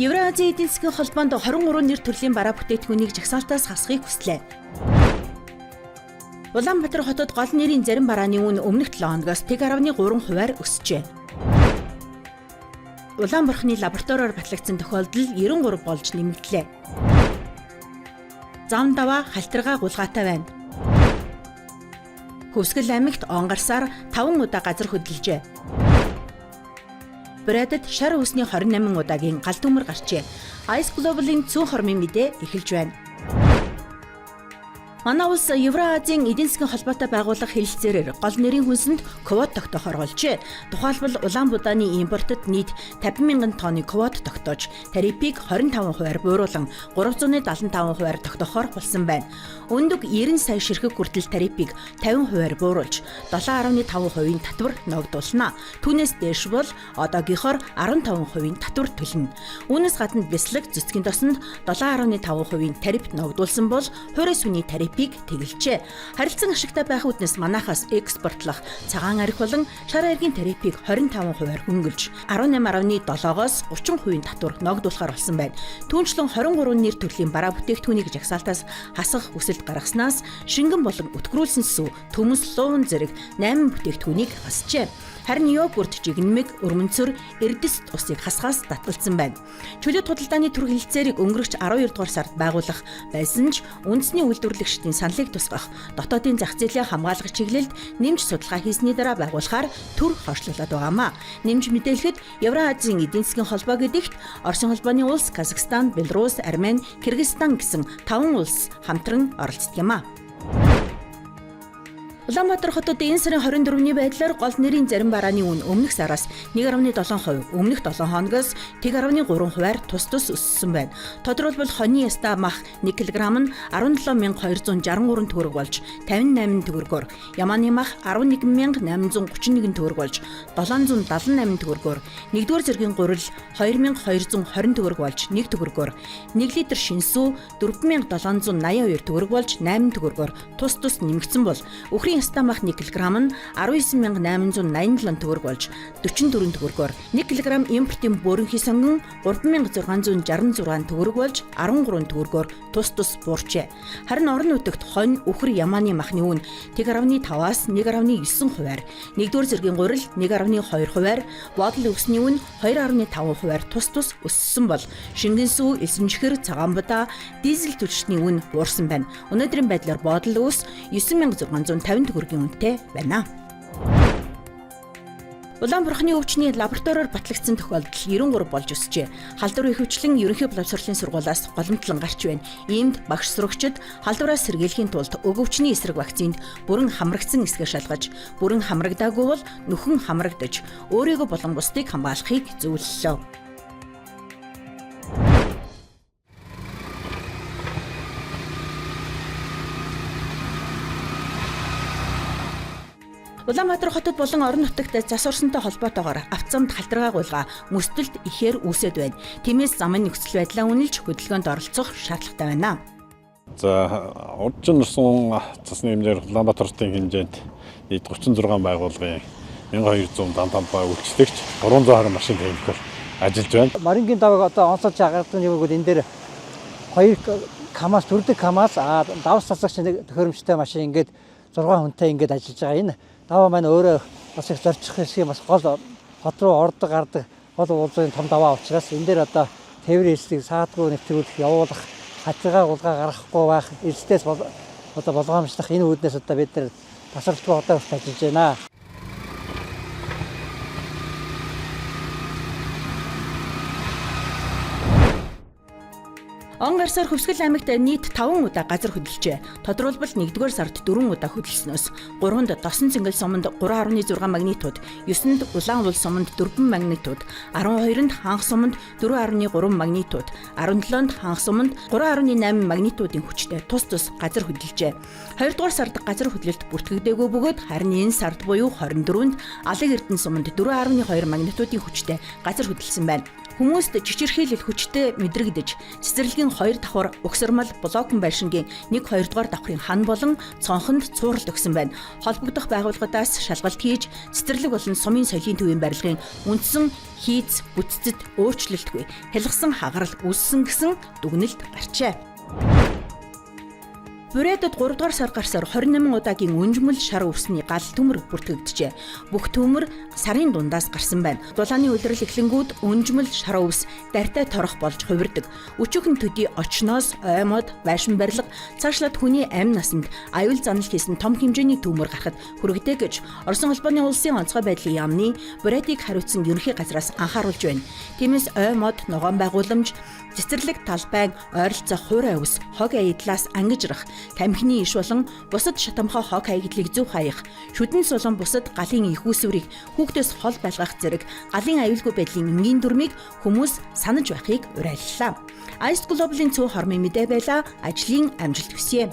Евразийн эдийн засгийн холбоонд 23 нэр төрлийн бараа бүтээтгүүнийг жагсаалтаас хасахыг хүслээ. Улаанбаатар хотод гол нэрийн зарим барааны үн өмнөх 7 хоногоос 1.3% өсжээ. Улаанборхны лабораториор батлагдсан тохиолдол 93 болж нэмэгдлээ. Зам даваа халтаргаа гулгаатай байна. Хөвсгөл аймагт онгорсаар 5 удаа газар хөдлөжээ. Брэдэд шар үсний 28 удаагийн гал төмөр гарчээ. Ice Global-ийн цөөн хормын мэдээ эхэлж байна. Манай улс Евразийн эдийн засгийн холбоотой байгууллага хэлэлцээрээр гол нэрийн хүнсэнд квот тогтоох оролцжээ. Тухайлбал улаан будааны импортод нийт 50,000 тонны квот тогтоож, тарифыг 25%-аар бууруулан 375%-аар тогтоохоор болсон байна. Өндөг 90 сая ширхэг хүртэл тарифыг 50%-аар бууруулж, 7.5%-ийн татвар ногдуулна. Түүнээс дээш бол одоогийнхоор 15%-ийн татвар төлнө. Үүнээс гадна бяцлаг цэцгийн тосонд 7.5%-ийн тариф ногдуулсан бол хуурай сүний тариф тэгэлжээ. Харилцан ашигтай байх үднэс манайхаас экспортлох цагаан арх болон шар айргийн тарифыг 25%-аар хөнгөлж 18.7-оос 30%-ийн татвар ногдуулахар болсон байна. Түүнчлэн 23 нэр төрлийн бараа бүтээгдэхүүнийг жагсаалтаас хасах хүсэлт гаргаснаас шингэн болон өтгөрүүлсэн сүв, төмөс, луун зэрэг 8 бүтээгдэхүүнийг хасжээ. Харин йогурт, жигнэмэг, өрмөнцөр, эрдэс усыг хасгаас татгалзсан байна. Чөлөөт худалдааны төр хэлэлцээрийг өнгөрөгч 12 дугаар сард байгуулах байсан ч үндэсний үйлдвэрлэгчдийн саналыг тусгах, дотоодын зах зээлийн хамгаалах чиглэлд нэмж судалгаа хийсний дараа байгуулахаар төр хойшлуулад байгаамаа. Нэмж мэдээлэхэд Евразийн эдийн засгийн холбоо гэдэгт Оросын холбооны улс, Казахстан, Беларусь, Армени, Кыргызстан гэсэн 5 улс хамтран оролцдог юм а. Улаанбаатар хотод энэ сарын 24-ний байдлаар гол нэрийн зарим барааны үн өмнөх сараас 1.7%, өмнөх 7 хоногоос 1.3%-аар тус өссөн байна. Тодорхойлбол хоньны яста мах 1 кг нь 17,263 төгрөг болж 58 төгрөгөөр, ямааны мах 11,831 төгрөг болж 778 төгрөгөөр, 1-р зэргийн гурил 2,220 төгрөг болж 1 төгрөгөөр, 1 литр шинсүү 4,782 төгрөг болж 8 төгрөгөөр тус нэмэгдсэн бол үхрийн ястаа мах 1 кг нь 19,887 төгрөг болж 44 төгрөгөөр, 1 кг импортын бөөрөнхий сонгон 3,666 төгрөг болж 13 төгрөгөөр тус буурчээ. Харин орон нутагт хонь, үхэр, ямааны махны үн 1.5-аас 1.9%-аар, 1-р зэргийн гурил 1.2%-аар, бодол өсний үн 2.5%-аар тус өссөн бол шингэн сүү, элсэн чихэр, цагаан будаа, дизель түлшний үн буурсан байна. Өнөөдрийн байдлаар бодол өс 9,650 төгрөгийн үнэтэй байна. Улаанборхны өвчний лабораториор батлагдсан тохиолдол 93 болж өсжээ. Халдвар ихэвчлэн ерөнхий боловсролын сургуулиас голомтлон гарч байна. Иймд багш сурагчид халдвараас сэргийлэхийн тулд өгөвчний эсрэг вакцинд бүрэн хамрагдсан эсгээ шалгаж, бүрэн хамрагдаагүй бол нөхөн хамрагдаж, өөрийгөө болон бусдыг хамгаалахыг зөвлөлөө. Улаанбаатар хотод болон орон нутагт засварсантай холбоотойгоор автозамд халдваргаа гулгаа мөстөлд ихээр үүсэт байна. Тиймээс замын нөхцөл байдлаа үнэлж хөдөлгөөнд оролцох шаардлагатай байна. За урьдчилан нурсан цасны хэмжээр Улаанбаатар хотын хэмжээнд нийт 36 байгууллагын 1200 дантампаа үйлчлэгч 300 харин машин төвлөхөөр ажиллаж байна. Марингийн давыг одоо онцолж агардаг юм бол энэ дээр 2 КАМАЗ төрдөг КАМАЗ давс засагч төхөөрөмжтэй машин ингээд 6 хүнтэй ингээд ажиллаж байгаа. Энэ даваа маань өөрөө бас их зорчих хэсэг бас гол хот руу ордог гардаг гол уулзын том даваа учраас энэ дээр одоо тээврийн эслийг саадгүй нэвтрүүлэх, явуулах, хатгаа гулгаа гаргахгүй байх, эцэстээс одоо болгоомжлох энэ үүднээс одоо бид нар тасралтгүй одоо ажиллаж байна. Он гарсаар Хөвсгөл аймагт нийт 5 удаа газар хөдлөжээ. Тодорхойлбол 1-р сард 4 удаа хөдлснөөс 3-нд Досон Цэнгэл суманд 3.6 магнитууд, 9-нд Улаан уул суманд 4 магнитууд, 12-нд Ханх суманд 4.3 магнитууд, 17-нд Ханх суманд 3.8 магнитуудын хүчтэй тус газар хөдлөжээ. 2-р сард газар хөдлөлт бүртгэгдээгүй бөгөөд харин энэ сард буюу 24-нд Алаг Эрдэнэ суманд 4.2 магнитуудын хүчтэй газар хөдлсөн байна. Хүмүүст чичирхийлэл хүчтэй мэдрэгдэж, цэцэрлэгийн 2 давхар угсармал блокн байшингийн 1-2 дугаар давхрын хан болон цонхонд цуурал өгсөн байна. Холбогдох байгууллагуудаас шалгалт хийж, цэцэрлэг болон сумын соёлын төвийн барилгын үндсэн хийц бүтцэд өөрчлөлтгүй хялгсан хагарал үүссэн гэсэн дүгнэлт гарчээ. Бурэдд 3 дугаар сар гарсаар 28 удаагийн өнжмөл шар өвсний гал төмөр бүртгэгджээ. Бүх төмөр сарын дундаас гарсан байна. Дулааны улирал эхлэнгүүд өнжмөл шар өвс дартай торох болж хувирдаг. Өчүүхэн төдий очноос оймод байшин барилга цаашлаад хүний амь насанд аюул занал хийсэн том хэмжээний төмөр гарахад хүргэдэг гэж Оросын холбооны улсын онцгой байдлын яамны Бурэдийг хариуцсан ерөнхий газраас анхааруулж байна. Тиймээс оймод ногоон байгууламж, цэцэрлэг талбайн ойролцоох хуурай өвс хог аядлаас ангижрах, тамхины иш болон бусад шатамхай хог хаягдлыг зөв хаях, шүдэнс болон бусад галын их үүсвэрийг хүүхдээс хол байлгах зэрэг галын аюулгүй байдлын энгийн дүрмийг хүмүүс санаж байхыг уриаллаа. Ice Global-ийн цөөн хормын мэдээ байла. Ажлын амжилт хүсье.